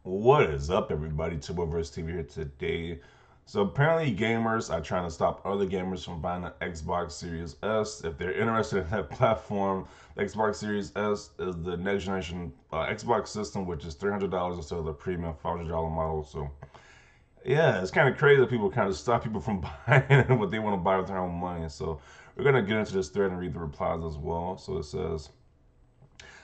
What is up, everybody? Turboverse TV here today. So apparently, gamers are trying to stop other gamers from buying the Xbox Series S. If they're interested in that platform, the Xbox Series S is the next generation Xbox system, which is $300 instead of the premium $500 model. So yeah, it's kind of crazy that people kind of stop people from buying what they want to buy with their own money. So we're gonna get into this thread and read the replies as well. So it says.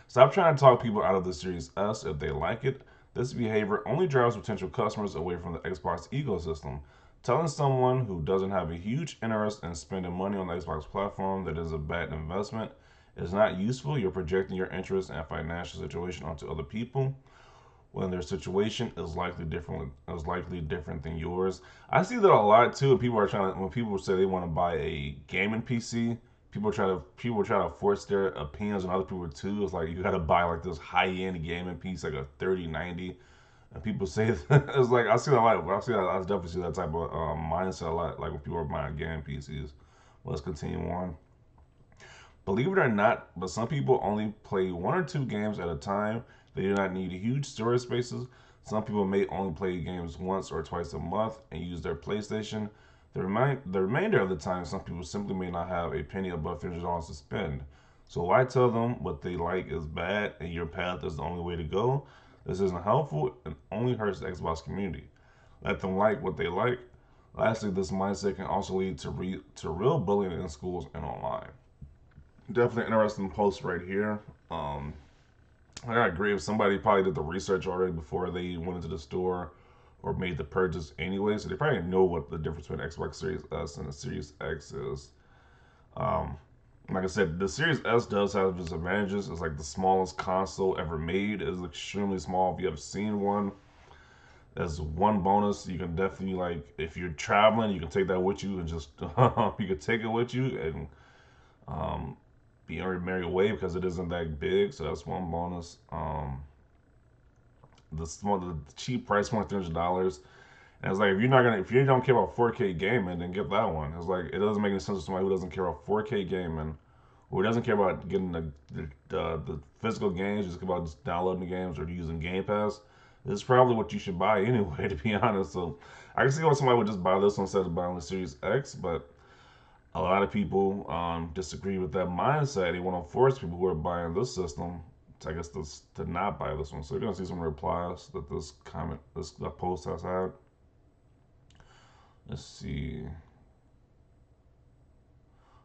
Stop trying to talk people out of the Series S if they like it. This behavior only drives potential customers away from the Xbox ecosystem. Telling someone who doesn't have a huge interest in spending money on the Xbox platform that is a bad investment is not useful. You're projecting your interest and financial situation onto other people when their situation is likely different than yours. I see that a lot too. People are trying to when people say they want to buy a gaming PC. People try to force their opinions on other people too. It's like you got to buy like this high end gaming piece, like a 3090, and people say it's like I see that a lot. I see that I definitely see that type of mindset a lot. Like when people are buying gaming PCs. Let's continue on. Believe it or not, but some people only play one or two games at a time. They do not need huge storage spaces. Some people may only play games once or twice a month and use their PlayStation. The remainder of the time, some people simply may not have a penny above $300 to spend. So why tell them what they like is bad and your path is the only way to go? This isn't helpful and only hurts the Xbox community. Let them like what they like. Lastly, this mindset can also lead to real bullying in schools and online. Definitely interesting post right here. Um, I agree. If somebody probably did the research already before they went into the store or made the purchase anyway, so they probably know what the difference between Xbox Series S and the Series X is. Um, like I said, the Series S does have its advantages. It's like the smallest console ever made. It's extremely small. If you have seen one, as one bonus, you can definitely like if you're traveling, you can take that with you and just you can take it with you and um, be on your merry way because it isn't that big. So that's one bonus. The cheap price point, $300. And it's like if you don't care about 4K gaming, then get that one. It's like it doesn't make any sense to somebody who doesn't care about 4K gaming, who doesn't care about getting the physical games, just about just downloading the games or using Game Pass. This is probably what you should buy anyway, to be honest. So I can see why somebody would just buy this one instead of buying the Series X, but a lot of people disagree with that mindset. They want to force people who are buying this system, I guess, to not buy this one. So you're gonna see some replies that this post has had. Let's see.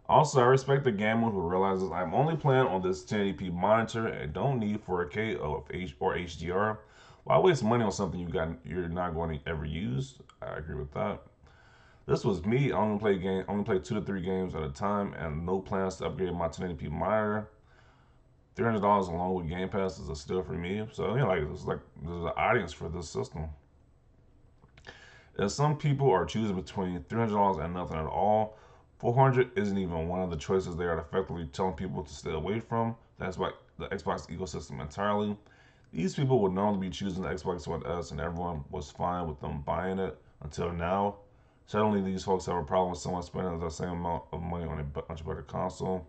Also, I respect the gamer who realizes I'm only playing on this 1080p monitor and don't need 4K or HDR. Why waste money on something you're not going to ever use? I agree with that. This was me. Only play 2 to 3 games at a time, and no plans to upgrade my 1080p monitor. $300 along with Game Pass is a steal for me. So yeah, like there's an audience for this system. If some people are choosing between $300 and nothing at all, 400 isn't even one of the choices they are effectively telling people to stay away from. That's why the Xbox ecosystem entirely. These people would normally be choosing the Xbox One S, and everyone was fine with them buying it until now. Suddenly, these folks have a problem with someone spending the same amount of money on a much better console.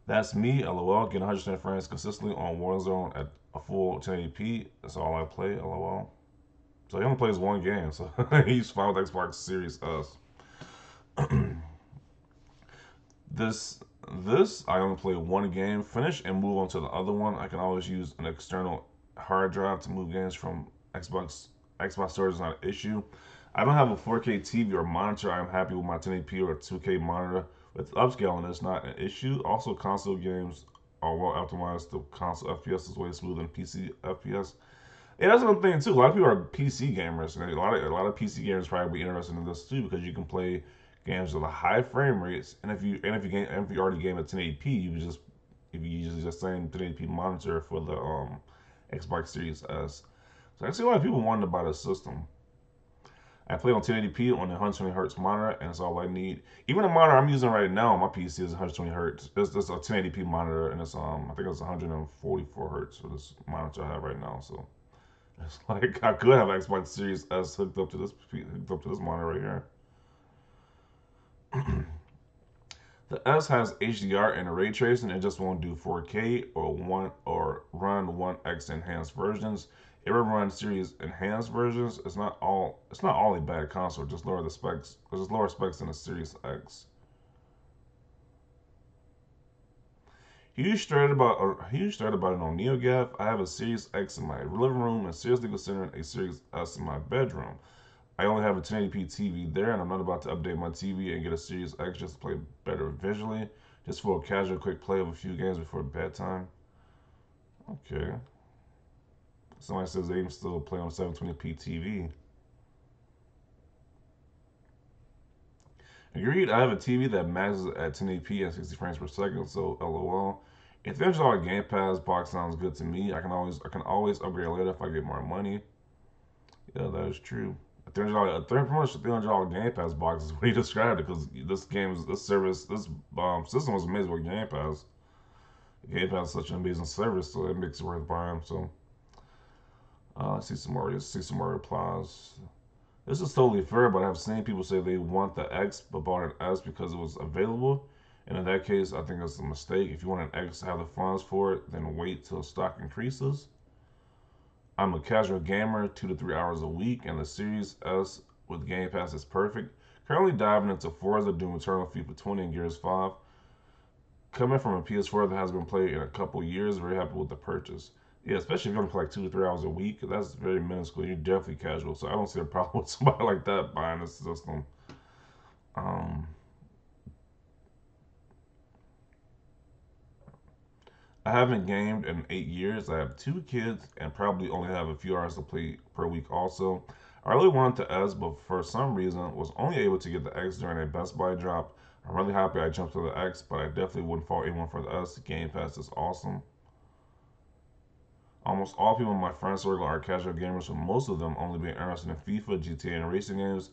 That's me, lol. Getting 100% frames consistently on Warzone at a full 1080p. That's all I play, lol. So he only plays one game, so he's fine with Xbox Series S. this this I only play one game, finish and move on to the other one. I can always use an external hard drive to move games from Xbox. Xbox storage is not an issue. I don't have a 4K TV or monitor. I'm happy with my 1080p or 2K monitor. With upscaling, it's not an issue. Also, console games are well optimized. The console FPS is way smoother than PC FPS. Yeah, that's another thing too. A lot of people are PC gamers, and a lot of PC gamers probably be interested in this too because you can play games with a high frame rates, and if you already game at 1080p, you can just if you use the same 1080p monitor for the Xbox Series S. So I see a lot of people wanting to buy this system. I play on 1080p on a 120 hertz monitor, and it's all I need. Even the monitor I'm using right now on my PC is 120 hertz. It's a 1080p monitor, and it's I think it's 144 hertz for this monitor I have right now. So it's like I could have Xbox Series S hooked up to this monitor right here. The S has HDR and ray tracing. It just won't do 4K or run 1x enhanced versions. It will run Series enhanced versions. It's not all a bad console. Just lower the specs. Just lower specs than the Series X. Huge thread about it on NeoGaf. I have a Series X in my living room and seriously considering a Series S in my bedroom. I only have a 1080p TV there, and I'm not about to update my TV and get a Series X just to play better visually, just for a casual, quick play of a few games before bedtime. Okay. Somebody says they can still play on 720p TV. Agreed. I have a TV that maxes at 1080p and 60 frames per second, so LOL. If there's a Game Pass box sounds good to me. I can always upgrade later if I get more money. Yeah, that is true. Pretty much $300 Game Pass box is what he described it because this system was amazing with Game Pass. Game Pass is such an amazing service, so it makes it worth buying. So, see some more replies. This is totally fair, but I've seen people say they want the X but bought an S because it was available. And in that case, I think that's a mistake. If you want an X to have the funds for it, then wait till stock increases. I'm a casual gamer, 2 to 3 hours a week, and the Series S with Game Pass is perfect. Currently diving into Forza, doing Eternal FIFA 20 and Gears 5. Coming from a PS4 that has been played in a couple years, very happy with the purchase. Yeah, especially if you only play like 2 to 3 hours a week, that's very minuscule. You're definitely casual, so I don't see a problem with somebody like that buying this system. Um, I haven't gamed in 8 years. I have 2 kids and probably only have a few hours to play per week. Also, I really wanted the S, but for some reason was only able to get the X during a Best Buy drop. I'm really happy I jumped to the X, but I definitely wouldn't fault anyone for the S. Game Pass is awesome. Almost all people in my friend circle are casual gamers, with most of them only being interested in FIFA, GTA, and racing games.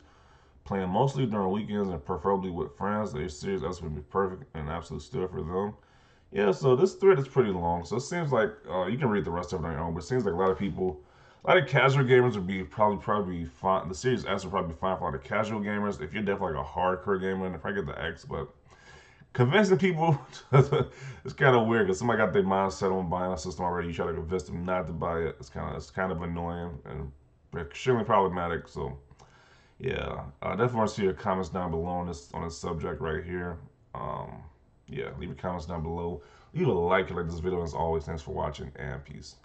Playing mostly during weekends and preferably with friends, the Series S would be perfect and an absolute steal for them. Yeah, so this thread is pretty long, so it seems like you can read the rest of it on your own. But it seems like a lot of casual gamers would be probably fine. The Series S would probably be fine for a lot of casual gamers. If you're definitely like a hardcore gamer, and if I get the X, but convincing people it's kind of weird because somebody got their mindset on buying a system already. You try to convince them not to buy it. It's kind of annoying and extremely problematic. So yeah, I definitely want to see your comments down below on this subject right here. Um, yeah, leave your comments down below. Leave a like if you like this video. As always, thanks for watching and peace.